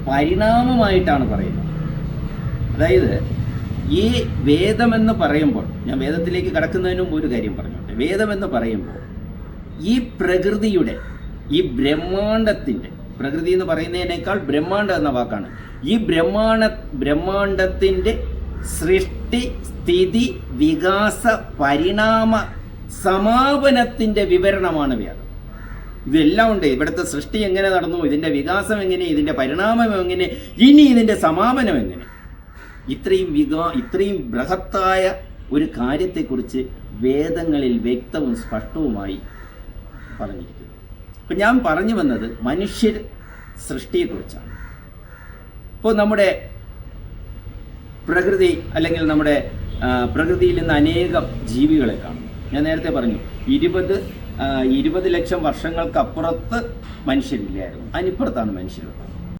പരിണാമമായിട്ടാണ് പറയുന്നത്. അതായത് ഈ വേദമെന്ന് പറയുമ്പോൾ, ഞാൻ വേദത്തിലേക്ക് കടക്കുന്നതിന് മുമ്പ് ഒരു കാര്യം പറഞ്ഞോട്ടെ. വേദമെന്ന് പറയുമ്പോൾ ഈ പ്രകൃതിയുടെ, ഈ ബ്രഹ്മാണ്ടത്തിൻ്റെ, പ്രകൃതി എന്ന് പറയുന്നതിനേക്കാൾ ബ്രഹ്മാണ്ടം എന്ന വാക്കാണ്, ഈ ബ്രഹ്മാണ്ടത്തിൻ്റെ സൃഷ്ടി, സ്ഥിതി, വികാസ, പരിണാമ സമാപനത്തിൻ്റെ വിവരണമാണ് വേദം. ഇതെല്ലാം ഉണ്ട്. ഇവിടുത്തെ സൃഷ്ടി എങ്ങനെ നടന്നു, ഇതിൻ്റെ വികാസം എങ്ങനെ, ഇതിൻ്റെ പരിണാമം എങ്ങനെ, ഇനി ഇതിൻ്റെ സമാപനം എങ്ങനെ, ഇത്രയും ബൃഹത്തായ ഒരു കാര്യത്തെക്കുറിച്ച് വേദങ്ങളിൽ വ്യക്തവും സ്പഷ്ടവുമായി പറഞ്ഞിരിക്കുന്നു. ഇപ്പം ഞാൻ പറഞ്ഞു വന്നത് മനുഷ്യർ സൃഷ്ടിയെക്കുറിച്ചാണ്. ഇപ്പോൾ നമ്മുടെ പ്രകൃതി, അല്ലെങ്കിൽ നമ്മുടെ പ്രകൃതിയിൽ നിന്ന് അനേകം ജീവികളെ കാണുന്നു. ഞാൻ നേരത്തെ പറഞ്ഞു 20 ലക്ഷം വർഷങ്ങൾക്കപ്പുറത്ത് മനുഷ്യരില്ലായിരുന്നു, അതിനിപ്പുറത്താണ് മനുഷ്യരുള്ളത്.